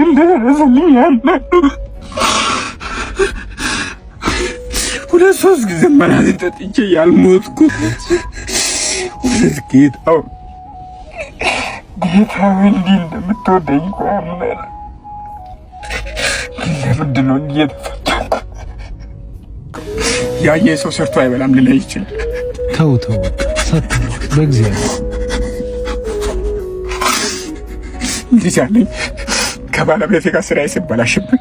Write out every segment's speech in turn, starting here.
እንደረሰልኝ ያለ ሁለት ሶስት ጊዜ መድኃኒት ጠጥቼ ያልሞትኩት ጌታው እንዲህ እንደምትወደኝ እኮ ያምናል። ለምንድን ነው እንዲህ የተፈጠርኩት? ያየ ሰው ሰርቶ አይበላም ልለኝ ይችላል። ተው ሰጥተው በእግዚአብሔር ልጅ አለኝ። ከባለቤቴ ጋር ስራዬ ሲበላሽብኝ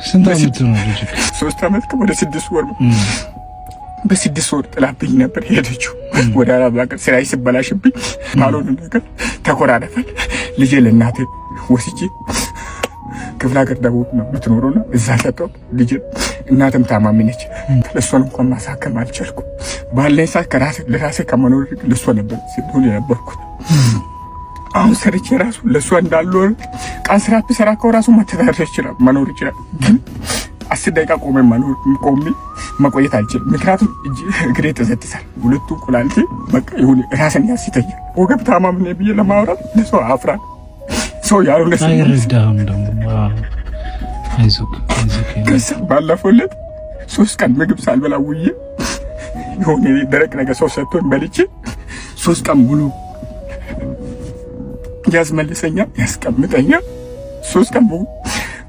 ስንት ዓመት ነው ልጅ? 3 ዓመት ወደ 6 ወር ነው። በ6 ወር ጥላብኝ ነበር ሄደችው ወደ አረብ ሀገር። ስራዬ ሲበላሽብኝ ማሎን ነገር ተኮራረፈን። ልጄ ለእናቴ ወስጄ ክፍለ ሀገር ደቡብ ነው የምትኖረውና እዛ ሰጠው። ልጄ እናትም ታማሚ ነች። ለእሷን እንኳን ማሳከም አልቻልኩም። ባለኝ ሰዓት ለራሴ ከመኖር ለእሷ ነበር ሲሆን የነበርኩት። አሁን ሰርቼ ራሱ ለእሷ እንዳልኖር ቀን ስራ ብሰራ እኮ ራሱ መተዳደር ይችላል መኖር ይችላል። ግን 10 ደቂቃ ቆሜ መቆየት አልችልም። ምክንያቱም እግሬ ተዘትሳል። ሁለቱ ኩላሊቴ በቃ ይሁን ራስን ያስተኛል። ወገብ ታማሚ ነኝ ብዬ ለማውራት ለሰው አፍራል። ሰው ያሉነ አይረዳም ደግሞ አይዞክ ከዛ ባለፈው ዕለት 3 ቀን ምግብ ሳልበላ ውዬ የሆነ ደረቅ ነገር ሰው ሰጥቶኝ በልቼ 3 ቀን ሙሉ ያስመልሰኛል፣ ያስቀምጠኛል። 3 ቀን ሙሉ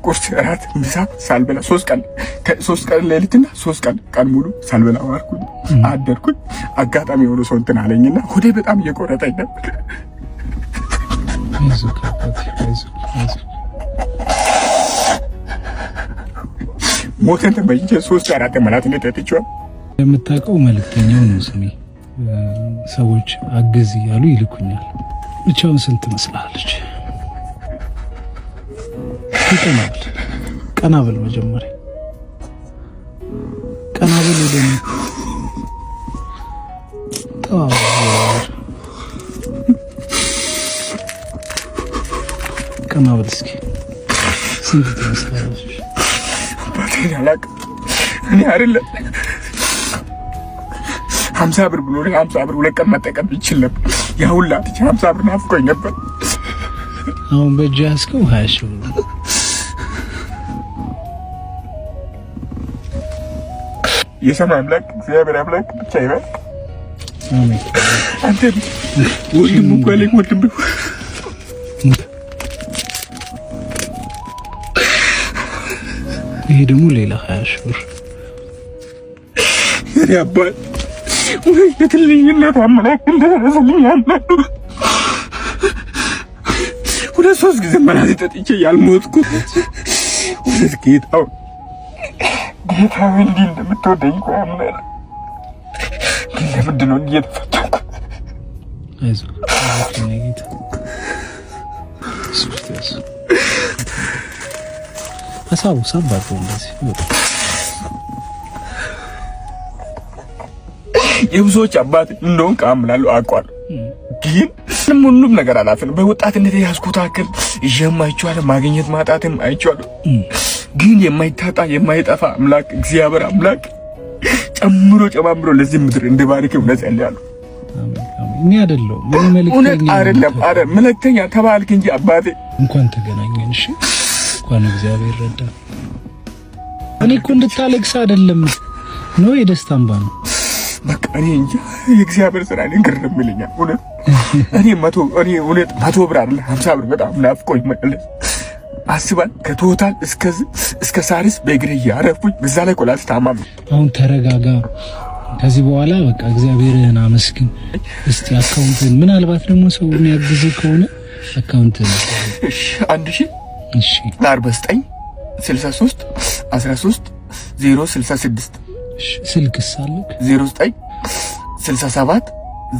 ቁርስ፣ እራት፣ ምሳ ሳልበላ 3 ቀን ሌሊትና 3 ቀን ሙሉ ሳልበላ ዋልኩኝ አደርኩኝ። አጋጣሚ የሆነ ሰው እንትን አለኝና ሆዴ በጣም እየቆረጠኝ ነበር። ሞተን ተመኝቼ 3-4 መላት እንደጠጥቼዋል። የምታውቀው መልእክተኛው ነው ስሜ። ሰዎች አግዝ እያሉ ይልኩኛል። ብቻውን ስንት መስላለች? ይቀናል። ቀና በል መጀመሪያ ቀና በል ወደኔ ቀና በል እስኪ ስንት ትመስላለች? ባቴን አላውቅም እኔ አይደለም 50 ብር ብሎ 50 ብር 2 ቀን መጠቀም ይችል ነበር። ያ ሁላ 50 ብር ናፍቆኝ ነበር። አሁን በእጅ ያዝከው 20 ሺህ ብር። የሰማይ አምላክ እግዚአብሔር አምላክ ብቻ ይባል። አሜን። አንተ ወንድም እኮ አለኝ ወንድም ይሄ ደግሞ ሌላ 20 ሺህ ብር። የኔ አባት ወይ የትልኝነት አምላክ እንደረሰልኝ ያምናል። ሁለት ሶስት ጊዜ መድኃኒት ጠጥቼ ያልሞትኩት ጌታው እንዲህ እንደምትወደኝ እኮ ያምናል። ለምንድን ነው እንዲህ የተፈጠርኩት? አይዞህ ጌታ ስብስቴስ ሀሳቡ ሳባቱ እንደዚህ የብዙዎች አባት እንደሆንክ አምናለሁ አውቃለሁ። ግን ሁሉም ነገር አላፊ ነው። በወጣትነት ያዝኩት አክል የማይቻለው ማግኘት ማጣትም አይቻለሁ። ግን የማይታጣ የማይጠፋ አምላክ እግዚአብሔር አምላክ ጨማምሮ ለዚህ ምድር እንደባረከ እውነት ያለው እኔ አይደለሁም። ምን መልእክተኛ አይደለም መልእክተኛ ተባልክ እንጂ አባቴ እንኳን ተገናኘን። እሺ እንኳን እግዚአብሔር ረዳ። እኔ እኮ እንድታለቅስ አይደለም ነው የደስታ እንባ ነው። በቃ እኔ እንጃ የእግዚአብሔር ስራ ግርም ይለኛል። እኔ 100 ብር አይደለም 50 ብር በጣም ናፍቆኝ መለስ አስባል ከቶታል እስከ ሳሪስ በእግሬ ያረፍኩኝ። በዛ ላይ ኮላስ ታማም። አሁን ተረጋጋ። ከዚህ በኋላ በቃ እግዚአብሔርን አመስግን። እስቲ አካውንትን ምናልባት ደግሞ ሰው የሚያግዝ ከሆነ አካውንትን እሺ 1000 እሺ 49 63 13 066 ስልክ ሳለክ 09 67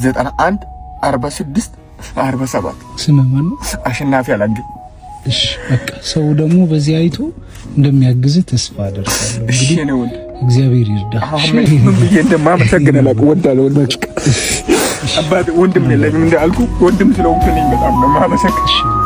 91 46 47 ስምህ ማን ነው? አሸናፊ አላንዴ። እሺ በቃ ሰው ደግሞ በዚህ አይቶ እንደሚያግዝ ተስፋ አደርጋለሁ። እሺ ነው እግዚአብሔር ይርዳ። አሜን። ምን ብዬ እንደማመሰግናለሁ ወዳለው በቃ አባቴ ወንድም የለኝም እንዳልኩ ወንድም ስለሆንኩኝ በጣም ነው የማመሰግነው።